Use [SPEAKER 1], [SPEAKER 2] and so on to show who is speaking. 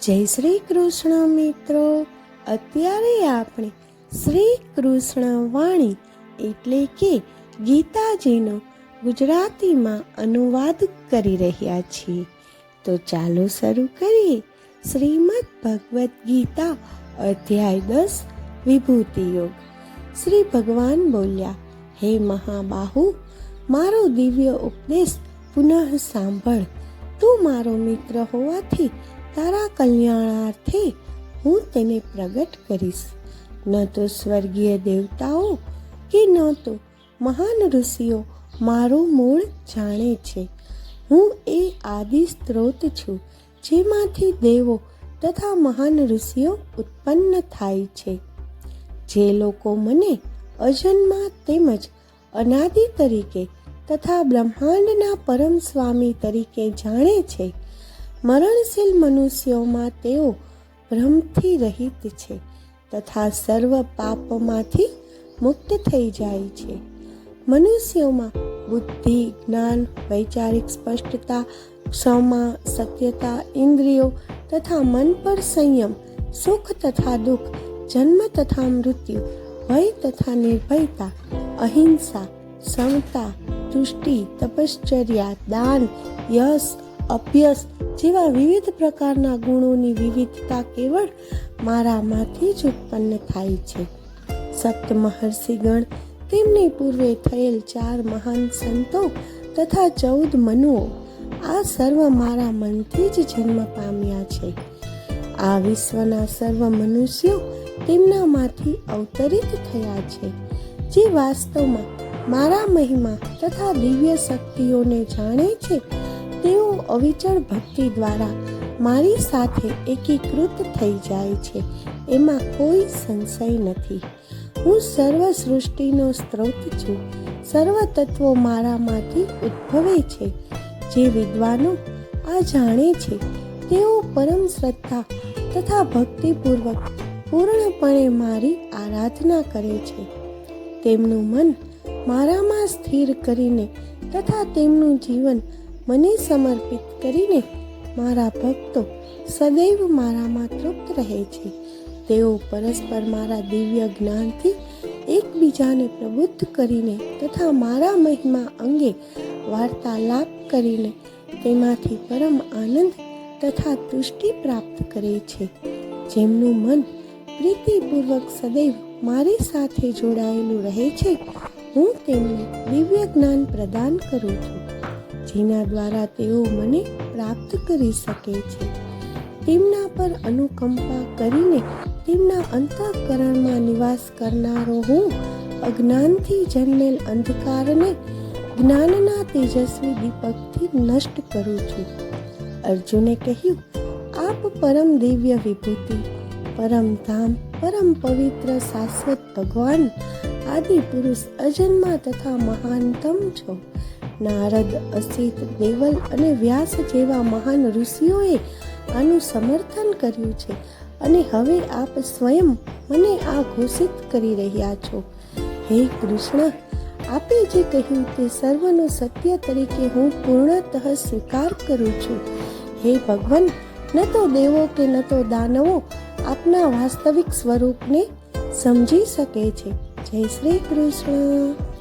[SPEAKER 1] જય શ્રી કૃષ્ણ મિત્રો. અત્યારે આપણે શ્રી કૃષ્ણ વાણી એટલે કે ગીતાજીનો ગુજરાતીમાં અનુવાદ કરી રહ્યા છીએ. તો ચાલો શરૂ કરીએ. શ્રીમદ ભગવદ્ ગીતા અધ્યાય 10 વિભૂતિ યોગ. શ્રી ભગવાન બોલ્યા, હે મહાબાહુ, મારો દિવ્ય ઉપદેશ પુનઃ સાંભળ. તું મારો મિત્ર હોવાથી તારા કલ્યાણાર્થે હું તેને પ્રગટ કરીશ. ન તો સ્વર્ગીય દેવતાઓ કે ન તો મહાન ઋષિઓ મારું મૂળ જાણે છે. હું એ આદિ સ્ત્રોત છું જેમાંથી દેવો તથા મહાન ઋષિઓ ઉત્પન્ન થાય છે. જે લોકો મને અજન્મા તેમજ અનાદિ તરીકે તથા બ્રહ્માંડના પરમ સ્વામી તરીકે જાણે છે, મરણશીલ મનુષ્યોમાં તેઓ ભ્રમથી રહિત છે તથા સર્વ પાપમાંથી મુક્ત થઈ જાય છે. મનુષ્યોમાં બુદ્ધિ, જ્ઞાન, વૈચારિક સ્પષ્ટતા, ક્ષમા, સત્યતા, ઇન્દ્રિયો તથા મન પર સંયમ, સુખ તથા દુઃખ, જન્મ તથા મૃત્યુ, ભય તથા નિર્ભયતા, અહિંસા, સમતા, તુષ્ટિ, તપશ્ચર્યા, દાન, યશ, અભ્યસ જેવા વિવિધ પ્રકારના ગુણોની વિવિધતા કેવળ મારામાંથી જ ઉત્પન્ન થાય છે. સપ્ત મહર્ષિગણ, તેમની પૂર્વે થયેલ 4 મહાન સંતો તથા 14 મનુઓ, આ સર્વ મારા મનથી જ જન્મ પામ્યા છે. આ વિશ્વના સર્વ મનુષ્યો તેમનામાંથી અવતરિત થયા છે. જે વાસ્તવમાં મારા મહિમા તથા દિવ્ય શક્તિઓને જાણે છે, તેઓ અવિચળ ભક્તિ દ્વારા મારી સાથે એકીકૃત થઈ જાય છે. એમાં કોઈ સંશય નથી. હું સર્વ સૃષ્ટિનો સ્ત્રોત છું. સર્વ તત્વો મારામાંથી ઉદ્ભવે છે. જે વિદ્વાનો આ જાણે છે, તેઓ પરમ શ્રદ્ધા તથા ભક્તિપૂર્વક પૂર્ણપણે મારી આરાધના કરે છે. તેમનું મન મારામાં સ્થિર કરીને તથા તેમનું જીવન મને સમર્પિત કરીને મારા ભક્તો સદૈવ મારામાં તૃપ્ત રહે છે. તેઓ પરસ્પર મારા દિવ્ય જ્ઞાનથી એકબીજાને પ્રબુદ્ધ કરીને તથા મારા મહિમા અંગે વાર્તાલાપ કરીને તેમાંથી પરમ આનંદ તથા તુષ્ટિ પ્રાપ્ત કરે છે. જેમનું મન પ્રીતિપૂર્વક સદૈવ મારી સાથે જોડાયેલું રહે છે, હું તેમને દિવ્ય જ્ઞાન પ્રદાન કરું છું, જેના દ્વારા તેઓ મને પ્રાપ્ત કરી શકે છે. તેમના પર અનુકંપા કરીને તેમના અંતઃકરણમાં નિવાસ કરનારો હું અજ્ઞાનથી જન્મેલ અંધકારને જ્ઞાનના તેજસ્વી દીપકથી નષ્ટ કરું છું. અર્જુને કહ્યું, આપ પરમ દિવ્ય વિભૂતિ, પરમ ધામ, પરમ પવિત્ર શાશ્વત ભગવાન, આદિ પુરુષ, અજન્મા તથા મહાનતમ છો. નારદ, અસિત, દેવલ અને વ્યાસ જેવા મહાન ઋષિઓએ આનું સમર્થન કર્યું છે અને હવે આપ સ્વયં મને આ ઘોષિત કરી રહ્યા છો. હે કૃષ્ણ, આપે જે કહ્યું તે સર્વનો સત્ય તરીકે હું પૂર્ણતઃ સ્વીકાર કરું છું. હે ભગવાન, ન તો દેવો કે ન તો દાનવો આપના વાસ્તવિક સ્વરૂપને સમજી શકે છે. જય શ્રી કૃષ્ણ.